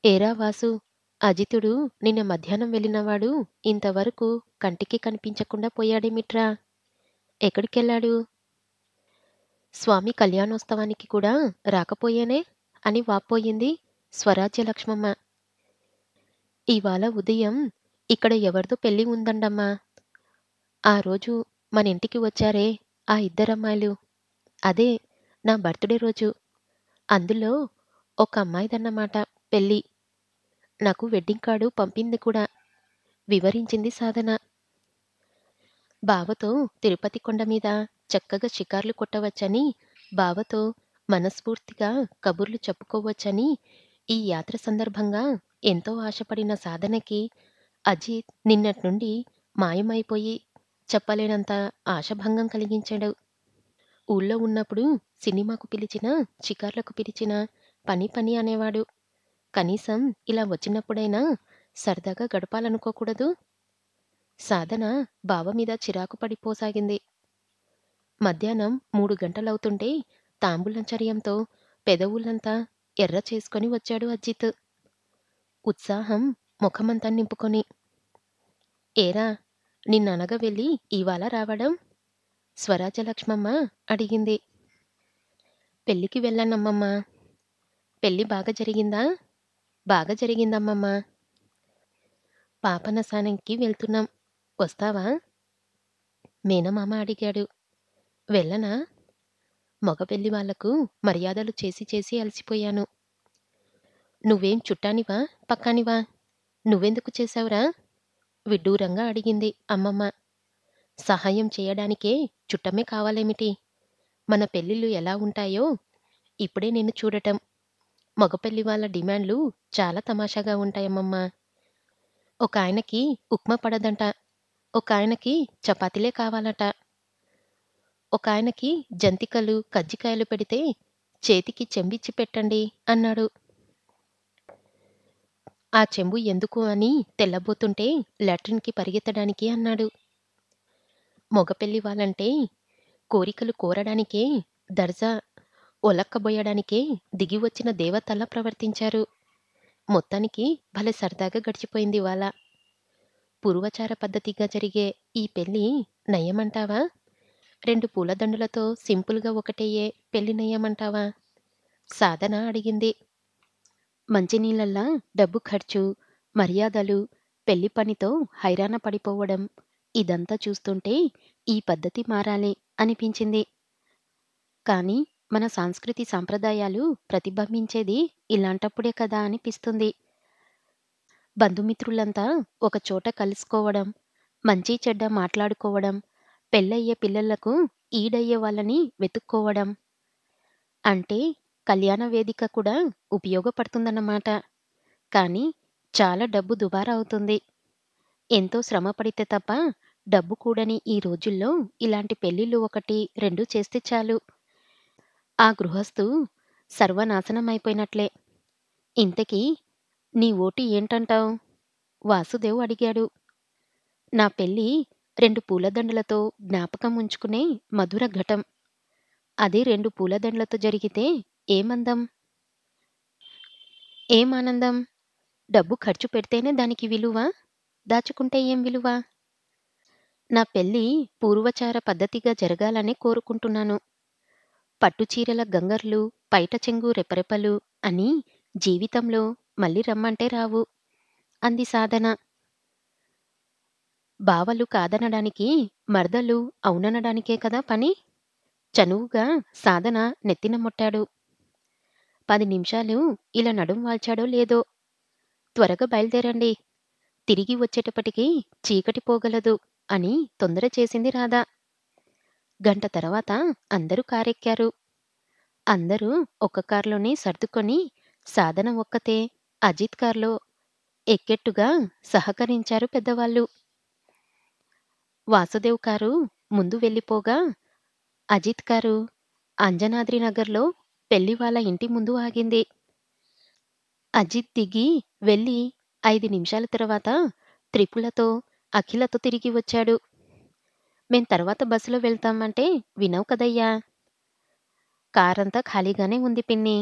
ఏరా వాసు, అజితుడు నిన్న మధ్యాహ్నం వెళ్ళినవాడు ఇంతవరకు కంటికి కనిపించకుండా పోయాడేమిట్రా? ఎక్కడికెళ్ళాడు? స్వామి కళ్యాణోత్సవానికి కూడా రాకపోయేనే అని వాపోయింది స్వరాజ్యలక్ష్మమ్మ. ఇవాళ ఉదయం ఇక్కడ ఎవరిదో పెళ్లి ఉందండమ్మా. ఆ రోజు మన ఇంటికి వచ్చారే ఆ ఇద్దరమ్మాయిలు, అదే నా బర్త్‌డే రోజు. అందులో ఒక అమ్మాయిదన్నమాట పెళ్లి. నాకు వెడ్డింగ్ కార్డు పంపింది కూడా. వివరించింది సాధన. బావతో తిరుపతి కొండ మీద చక్కగా షికార్లు కొట్టవచ్చని, బావతో మనస్ఫూర్తిగా కబుర్లు చెప్పుకోవచ్చని ఈ యాత్ర సందర్భంగా ఎంతో ఆశపడిన సాధనకి అజిత్ నిన్నట్నుండి మాయమైపోయి చెప్పలేనంత ఆశాభంగం కలిగించాడు. ఊళ్ళో ఉన్నప్పుడు సినిమాకు పిలిచినా, షికార్లకు పిలిచినా పని పని అనేవాడు. కనీసం ఇలా వచ్చినప్పుడైనా సరదాగా గడపాలనుకోకూడదూ? సాధన బావ మీద చిరాకు పడిపోసాగింది. మధ్యాహ్నం 3 గంటలవుతుంటే తాంబూలంచర్యంతో పెదవులంతా ఎర్ర చేసుకొని వచ్చాడు అజిత్. ఉత్సాహం ముఖమంతా నింపుకొని. ఏరా, నిన్ననగా వెళ్ళి ఇవాళ రావడం? స్వరాజ్యలక్ష్మమ్మ అడిగింది. పెళ్ళికి వెళ్ళానమ్మమ్మా. పెళ్ళి బాగా జరిగిందా? బాగా జరిగిందమ్మమ్మా. పాపనసానంకి వెళ్తున్నాం. వస్తావా? మేనమామ అడిగాడు. వెళ్ళనా? మగ పెళ్లి వాళ్లకు మర్యాదలు చేసి చేసి అలసిపోయాను. నువ్వేం చుట్టానివా, పక్కానివా? నువ్వెందుకు చేశావురా? విడ్డూరంగా అడిగింది అమ్మమ్మ. సహాయం చేయడానికే చుట్టమే కావాలేమిటి? మన పెళ్ళిళ్ళు ఎలా ఉంటాయో ఇప్పుడే నేను చూడటం. మగపెళ్లి వాళ్ళ డిమాండ్లు చాలా తమాషాగా ఉంటాయమ్మమ్మా. ఒకాయనకి ఉప్మా పడదంట. ఒకాయనకి చపాతీలే కావాలట. ఒకాయనకి జంతికలు, కజ్జికాయలు పెడితే చేతికి చెంబిచ్చి పెట్టండి అన్నాడు. ఆ చెంబు ఎందుకు అని తెల్లబోతుంటే లాట్రిన్‌కి పరిగెత్తడానికి అన్నాడు. మగపెళ్లి వాళ్ళంటే కోరికలు కోరడానికే, దర్జా ఒలక్కబోయడానికే దిగివచ్చిన దేవతల్లా ప్రవర్తించారు. మొత్తానికి భలే సరదాగా గడిచిపోయిందివాళ. పూర్వాచార పద్ధతిగా జరిగే ఈ పెళ్లి నయమంటావా? 2 పూలదండలతో సింపుల్‌గా ఒకటయ్యే పెళ్లి నయమంటావా? సాధన అడిగింది. మంచినీళ్ళల్లా డబ్బు ఖర్చు, మర్యాదలు, పెళ్లి పనితో హైరాణ పడిపోవడం, ఇదంతా చూస్తుంటే ఈ పద్ధతి మారాలి అనిపించింది. కానీ మన సంస్కృతి సంప్రదాయాలు ప్రతిబింబించేది ఇలాంటప్పుడే కదా అనిపిస్తుంది. బంధుమిత్రులంతా ఒకచోట కలుసుకోవడం, మంచి చెడ్డ మాట్లాడుకోవడం, పెళ్ళయ్యే పిల్లలకు ఈడయ్యే వాళ్ళని వెతుక్కోవడం. అంటే కళ్యాణ వేదిక కూడా ఉపయోగపడుతుందన్నమాట. కానీ చాలా డబ్బు దుబారా అవుతుంది. ఎంతో శ్రమ పడితే తప్ప డబ్బు కూడని ఈ రోజుల్లో ఇలాంటి పెళ్ళిళ్ళు 1, 2 చేస్తే చాలు. ఆ గృహస్థు సర్వనాశనమైపోయినట్లే. ఇంతకీ నీ ఓటు ఏంటంటావ్? వాసుదేవ్ అడిగాడు. నా పెళ్ళి 2 పూలదండలతో జ్ఞాపకం ఉంచుకునే మధుర ఘటం. అదే 2 పూలదండలతో జరిగితే ఏమందం? ఏమానందం? డబ్బు ఖర్చు పెడితేనే దానికి విలువ, దాచుకుంటే ఏం విలువ? నా పెళ్ళి పూర్వచార పద్ధతిగా జరగాలనే కోరుకుంటున్నాను. పట్టుచీరల గంగర్లు, పైట చెంగు రెపరెపలు అని జీవితంలో మళ్ళీ రమ్మంటే రావు అంది సాధన. బావలు కాదనడానికి, మరదలు అవుననడానికే కదా పని. చనువుగా సాధన నెత్తిన మొట్టాడు. 10 నిమిషాలు ఇలా నడుం వాల్చాడో లేదో. త్వరగా బయలుదేరండి. తిరిగి వచ్చేటప్పటికి చీకటి పోగలదు అని తొందర చేసింది రాధ. గంట తర్వాత అందరూ కారెక్కారు. అందరూ ఒక్క కారులోనే సర్దుకొని సాధన ఒక్కతే అజిత్ కారులో ఎక్కేట్టుగా సహకరించారు పెద్దవాళ్ళు. వాసుదేవ్ కారు ముందు వెళ్ళిపోగా అజిత్ కారు అంజనాద్రి నగర్లో పెళ్లి వాళ్ళ ఇంటి ముందు ఆగింది. అజిత్ దిగి వెళ్ళి 5 నిమిషాల తర్వాత త్రిపులతో, అఖిలతో తిరిగి వచ్చాడు. మేం తర్వాత బస్సులో వెళ్తామంటే వినవు కదయ్యా. కారంతా ఖాళీగానే ఉంది పిన్ని.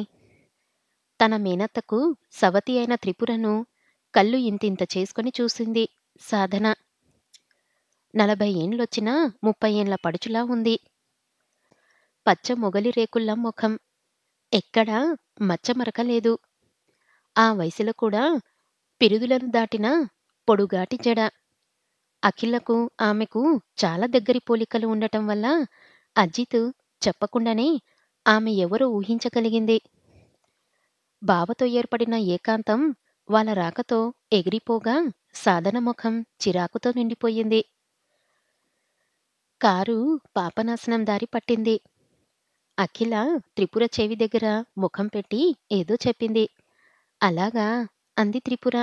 తన మేనత్తకు సవతి అయిన త్రిపురను కళ్ళు ఇంతింత చేసుకొని చూసింది సాధన. 40 ఏండ్లొచ్చినా 30 ఏండ్ల పడుచులా ఉంది. పచ్చ మొగలి రేకుల్లా ముఖం. ఎక్కడా మచ్చమరక లేదు. ఆ వయసులో కూడా పిరుదులను దాటిన పొడుగాటి జడ. అఖిలకు ఆమెకు చాలా దగ్గరి పోలికలు ఉండటం వల్ల అజిత్ చెప్పకుండానే ఆమె ఎవరో ఊహించగలిగింది. బావతో ఏర్పడిన ఏకాంతం వాళ్ళ రాకతో ఎగిరిపోగా సాధన ముఖం చిరాకుతో నిండిపోయింది. కారు పాపనాశనం దారి పట్టింది. అఖిల త్రిపుర చెవి దగ్గర ముఖం పెట్టి ఏదో చెప్పింది. అలాగా అంది త్రిపుర.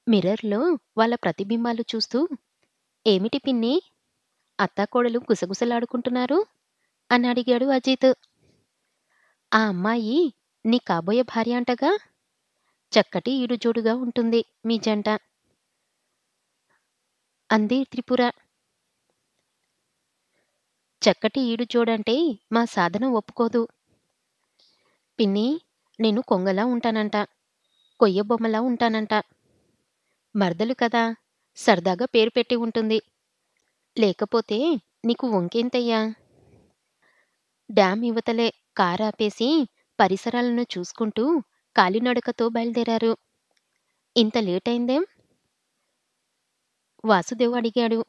మిర్రర్‌లో వాళ్ళ ప్రతిబింబాలు చూస్తూ, ఏమిటి పిన్నీ? అత్తాకోడలు గుసగుసలాడుకుంటున్నారు? అని అడిగాడు అజిత్. ఆ అమ్మాయి నీ కాబోయే భార్య అంటగా? చక్కటి ఈడుజోడుగా ఉంటుంది మీ జంట అంది త్రిపుర. చక్కటి ఈడుజోడంటే మా సాధన ఒప్పుకోదు. పిన్నీ, నేను కొంగలా ఉంటానంట. కొయ్యబొమ్మలా ఉంటానంట. మరదలు కదా, సరదాగా పేరు పెట్టి ఉంటుంది. లేకపోతే నీకు వంకేంతయ్యా? డ్యామ్ ఇవతలే కారాపేసి పరిసరాలను చూసుకుంటూ కాలినడకతో బయలుదేరారు. ఇంత లేటైందేం? వాసుదేవ్ అడిగాడు.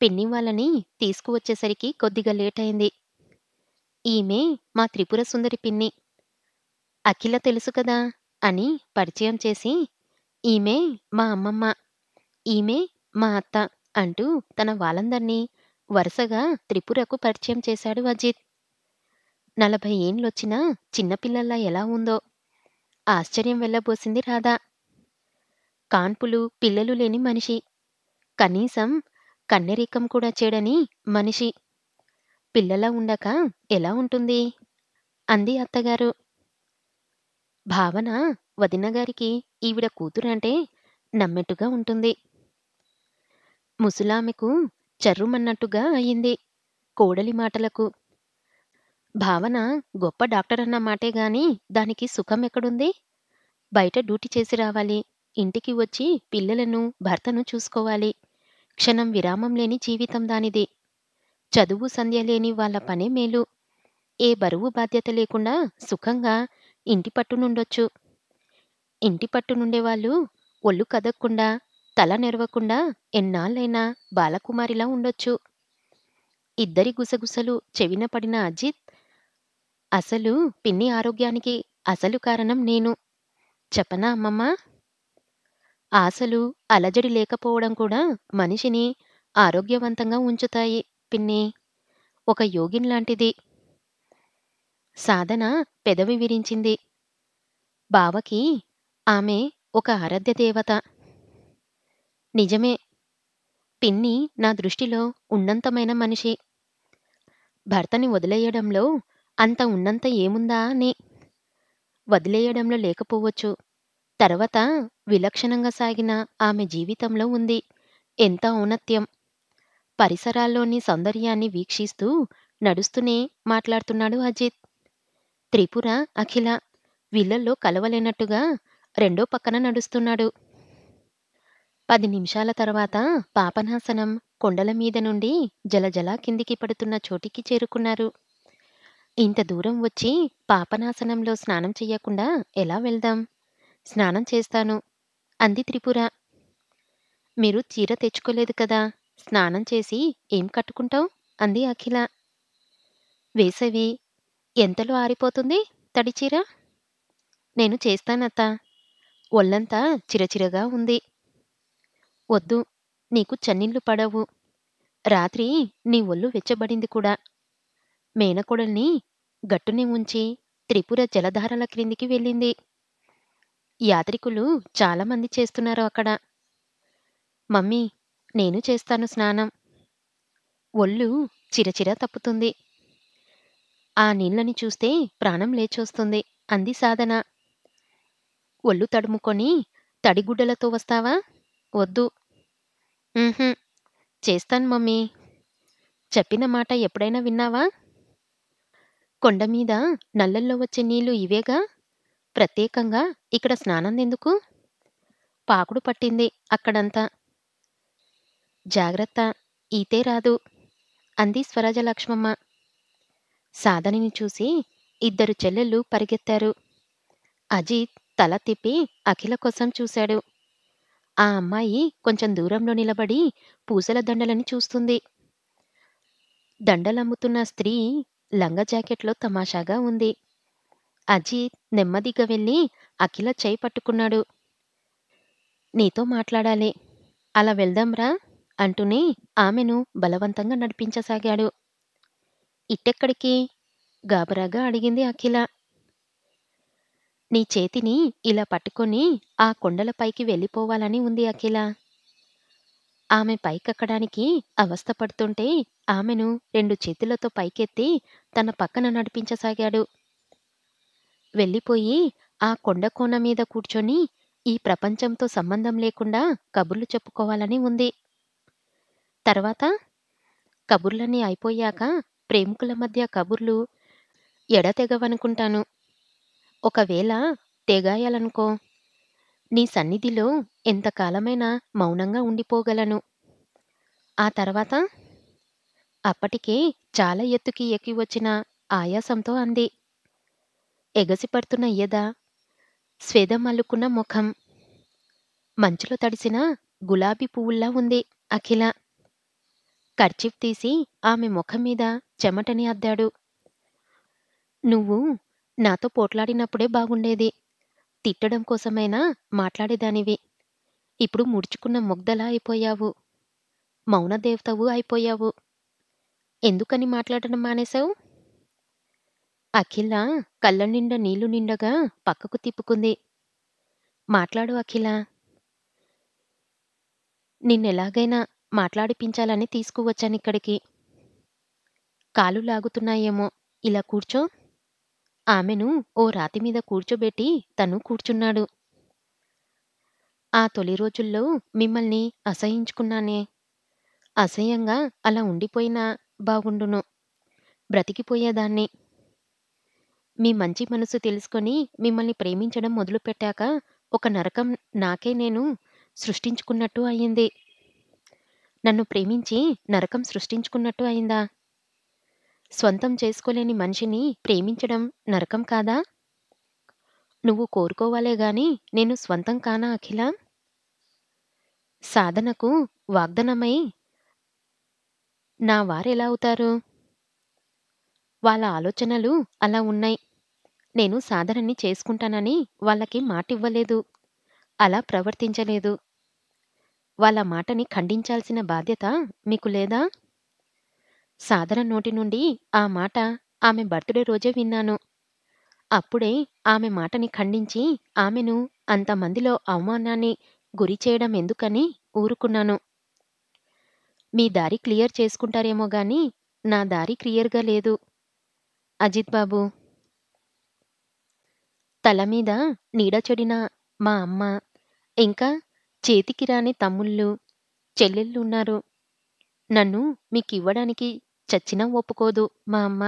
పిన్ని వాళ్ళని తీసుకువచ్చేసరికి కొద్దిగా లేటైంది. ఈమె మా త్రిపుర సుందరి పిన్ని. అఖిల తెలుసు కదా అని పరిచయం చేసి, ఈమె మా అమ్మమ్మ, ఈమె మా అత్త అంటూ తన వాళ్ళందర్నీ వరుసగా త్రిపురకు పరిచయం చేశాడు అజిత్. 40 ఏండ్లొచ్చినా చిన్నపిల్లల్లా ఎలా ఉందో ఆశ్చర్యం వెళ్లబోసింది రాధ. కాన్పులు పిల్లలు లేని మనిషి. కనీసం కన్నెరికం కూడా చెడని మనిషి. పిల్లలా ఉండక ఎలా ఉంటుంది? అంది అత్తగారు. భావన వదినగారికి ఈవిడ కూతురంటే నమ్మెట్టుగా ఉంటుంది. ముసలామెకు చర్రుమన్నట్టుగా అయింది కోడలి మాటలకు. భావన గొప్ప డాక్టరన్న మాటేగాని దానికి సుఖమెక్కడుంది? బయట డ్యూటీ చేసి రావాలి. ఇంటికి వచ్చి పిల్లలను, భర్తను చూసుకోవాలి. క్షణం విరామం లేని జీవితం దానిది. చదువు సంధ్య లేని వాళ్ళ పనే మేలు. ఏ బరువు బాధ్యత లేకుండా సుఖంగా ఇంటి పట్టునుండొచ్చు. ఇంటి పట్టునుండేవాళ్ళు ఒళ్ళు కదక్కుండా, తల నెరవకుండా ఎన్నాళ్ళైనా బాలకుమారిలా ఉండొచ్చు. ఇద్దరి గుసగుసలు చెవిన పడిన అజిత్, అసలు పిన్ని ఆరోగ్యానికి అసలు కారణం నేను. చెప్పనా అమ్మమ్మా? ఆశలు, అలజడి లేకపోవడం కూడా మనిషిని ఆరోగ్యవంతంగా ఉంచుతాయి పిన్నీ. ఒక యోగిన్లాంటిది. సాధన పెదవి విరించింది. బావకి ఆమె ఒక ఆరాధ్య దేవత. నిజమే. పిన్ని నా దృష్టిలో ఉన్నంతమైన మనిషి. భర్తని వదిలేయడంలో అంత ఉన్నంత ఏముందా అని. వదిలేయడంలో లేకపోవచ్చు. తర్వాత విలక్షణంగా సాగిన ఆమె జీవితంలో ఉంది ఎంత ఔన్నత్యం. పరిసరాల్లోని సౌందర్యాన్ని వీక్షిస్తూ నడుస్తూనే మాట్లాడుతున్నాడు అజిత్. త్రిపుర, అఖిల వీళ్ళల్లో కలవలేనట్టుగా రెండో పక్కన నడుస్తున్నాడు. 10 నిమిషాల తర్వాత పాపనాశనం కొండల మీద నుండి జలజల కిందికి పడుతున్న చోటికి చేరుకున్నారు. ఇంత దూరం వచ్చి పాపనాశనంలో స్నానం చెయ్యకుండా ఎలా వెళ్దాం? స్నానం చేస్తాను అంది త్రిపుర. మీరు చీర తెచ్చుకోలేదు కదా, స్నానం చేసి ఏం కట్టుకుంటావ్? అంది అఖిల. వేసవి ఎంతలో ఆరిపోతుంది తడిచీర? నేను చేస్తానత్తా. ఒళ్ళంతా చిరచిరగా ఉంది. వద్దు, నీకు చన్నీళ్లు పడవు. రాత్రి నీ ఒళ్ళు వెచ్చబడింది కూడా. మేనకోడల్ని గట్టునే ఉంచి త్రిపుర జలధారల క్రిందికి వెళ్ళింది. యాత్రికులు చాలామంది చేస్తున్నారు అక్కడ. మమ్మీ, నేను చేస్తాను స్నానం. ఒళ్ళు చిరచిర తప్పుతుంది. ఆ నీళ్ళని చూస్తే ప్రాణం లేచొస్తుంది అంది సాధన. ఒళ్ళు తడుముకొని తడిగుడ్డలతో వస్తావా? వద్దు. ఉహుం, చేస్తాను మమ్మీ. చెప్పిన మాట ఎప్పుడైనా విన్నావా? కొండమీద నల్లల్లో వచ్చే నీళ్లు ఇవేగా. ప్రత్యేకంగా ఇక్కడ స్నానందెందుకు? పాకుడు పట్టింది అక్కడంతా. జాగ్రత్త! ఈతే రాదు అంది స్వరాజలక్ష్మమ్మ. సాధనని చూసి ఇద్దరు చెల్లెళ్ళు పరిగెత్తారు. అజిత్ తల తిప్పి అఖిల కోసం చూశాడు. ఆ అమ్మాయి కొంచెం దూరంలో నిలబడి పూసల దండలని చూస్తుంది. దండలమ్ముతున్న స్త్రీ లంగా జాకెట్లో తమాషాగా ఉంది. అజిత్ నెమ్మదిగా వెళ్ళి అఖిల చెయ్యి పట్టుకున్నాడు. నీతో మాట్లాడాలి. అలా వెళ్దాంరా అంటూనే ఆమెను బలవంతంగా నడిపించసాగాడు. ఇట్టెక్కడికి? గాబరాగా అడిగింది అఖిల. నీ చేతిని ఇలా పట్టుకొని ఆ కొండలపైకి వెళ్ళిపోవాలని ఉంది అఖిల. ఆమె పైకెక్కడానికి అవస్థపడుతుంటే ఆమెను 2 చేతులతో పైకెత్తి తన పక్కన నడిపించసాగాడు. వెళ్ళిపోయి ఆ కొండ కోన మీద కూర్చొని ఈ ప్రపంచంతో సంబంధం లేకుండా కబుర్లు చెప్పుకోవాలని ఉంది. తర్వాత కబుర్లన్నీ అయిపోయాక ప్రేమికుల మధ్య కబుర్లు ఎడతెగవనుకుంటాను. ఒకవేళ తెగాయాలనుకో, నీ సన్నిధిలో ఎంతకాలమైనా మౌనంగా ఉండిపోగలను. ఆ తర్వాత? అప్పటికే చాలా ఎత్తుకి ఎక్కి వచ్చిన ఆయాసంతో అంది. ఎగసిపడుతున్న ఎద, స్వేదం అల్లుకున్న ముఖం, మంచులో తడిసిన గులాబీ పువ్వుల్లా ఉంది అఖిల. కర్చీఫ్ తీసి ఆమె ముఖం మీద చెమటని అద్దాడు. నువ్వు నాతో పోట్లాడినప్పుడే బాగుండేది. తిట్టడం కోసమైనా మాట్లాడేదానివి. ఇప్పుడు ముడుచుకున్న ముగ్ధలా అయిపోయావు. మౌనదేవతవు అయిపోయావు. ఎందుకని మాట్లాడడం మానేశావు? అఖిల కళ్ళ నిండా నీళ్లు నిండగా పక్కకు తిప్పుకుంది. మాట్లాడు అఖిల. నిన్నెలాగైనా మాట్లాడిపించాలని తీసుకువచ్చానిక్కడికి. కాళ్ళు లాగుతున్నాయేమో, ఇలా కూర్చో. ఆమెను ఓ రాతిమీద కూర్చోబెట్టి తను కూర్చున్నాడు. ఆ తొలి రోజుల్లో మిమ్మల్ని అసహ్యించుకున్నానే. అసహ్యంగా అలా ఉండిపోయినా బాగుండును. బ్రతికిపోయేదాన్ని. మీ మంచి మనసు తెలుసుకొని మిమ్మల్ని ప్రేమించడం మొదలుపెట్టాక ఒక నరకం నాకే నేను సృష్టించుకున్నట్టు అయింది. నన్ను ప్రేమించి నరకం సృష్టించుకున్నట్టు అయిందా? స్వంతం చేసుకోలేని మనిషిని ప్రేమించడం నరకం కాదా? నువ్వు కోరుకోవాలే గాని నేను స్వంతం కానా అఖిల? సాధనకు వాగ్దానమై నా వారెలా అవుతారు? వాళ్ళ ఆలోచనలు అలా ఉన్నాయి. నేను సాధనని చేసుకుంటానని వాళ్ళకి మాటివ్వలేదు. అలా ప్రవర్తించలేదు. వాళ్ళ మాటని ఖండించాల్సిన బాధ్యత మీకు లేదా? సాధన నోటి నుండి ఆ మాట ఆమె బర్త్‌డే రోజే విన్నాను. అప్పుడే ఆమె మాటని ఖండించి ఆమెను అంతమందిలో అవమానాన్ని గురిచేయడం ఎందుకని ఊరుకున్నాను. మీ దారి క్లియర్ చేసుకుంటారేమో గాని నా దారి క్లియర్‌గా లేదు అజిత్ బాబూ. తలమీద నీడ చెడిన మా అమ్మ, ఇంకా చేతికి రాని తమ్ముళ్ళు, చెల్లెళ్ళున్నారు. నన్ను మీకివ్వడానికి చచ్చినా ఒప్పుకోదు మా అమ్మ.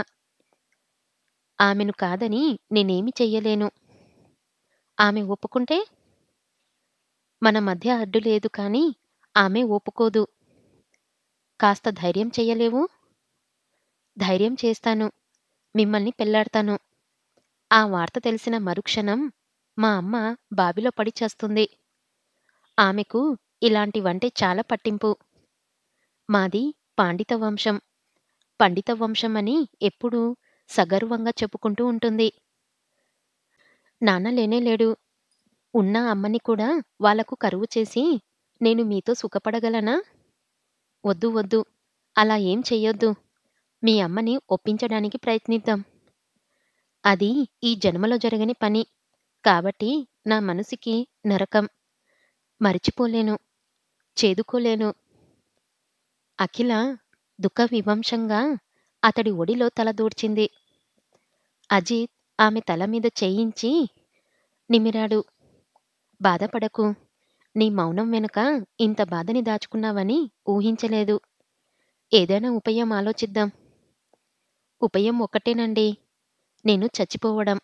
ఆమెను కాదని నేనేమి చెయ్యలేను. ఆమె ఒప్పుకుంటే? మన మధ్య అడ్డు లేదు కానీ ఆమె ఒప్పుకోదు. కాస్త ధైర్యం చెయ్యలేవు? ధైర్యం చేస్తాను. మిమ్మల్ని పెళ్లాడతాను. ఆ వార్త తెలిసిన మరుక్షణం మా అమ్మ బావిలో పడి చస్తుంది. ఆమెకు ఇలాంటివంటే చాలా పట్టింపు. మాది పాండిత వంశం. పండిత వంశమని ఎప్పుడూ సగర్వంగా చెప్పుకుంటూ ఉంటుంది. నాన్న లేనేలేడు. ఉన్న అమ్మని కూడా వాళ్లకు కరువు చేసి నేను మీతో సుఖపడగలనా? వద్దు వద్దు. అలా ఏం చెయ్యొద్దు. మీ అమ్మని ఒప్పించడానికి ప్రయత్నిద్దాం. అది ఈ జన్మలో జరగని పని. కాబట్టి నా మనసుకి నరకం. మరిచిపోలేను. చేదుకోలేను. అఖిల దుఃఖ వివంశంగా అతడి ఒడిలో తల దూర్చింది. అజిత్ ఆమె తల మీద చేయించి నిమిరాడు. బాధపడకు. నీ మౌనం వెనుక ఇంత బాధని దాచుకున్నావని ఊహించలేదు. ఏదైనా ఉపాయం ఆలోచిద్దాం. ఉపాయం ఒక్కటేనండి. నేను చచ్చిపోవడం.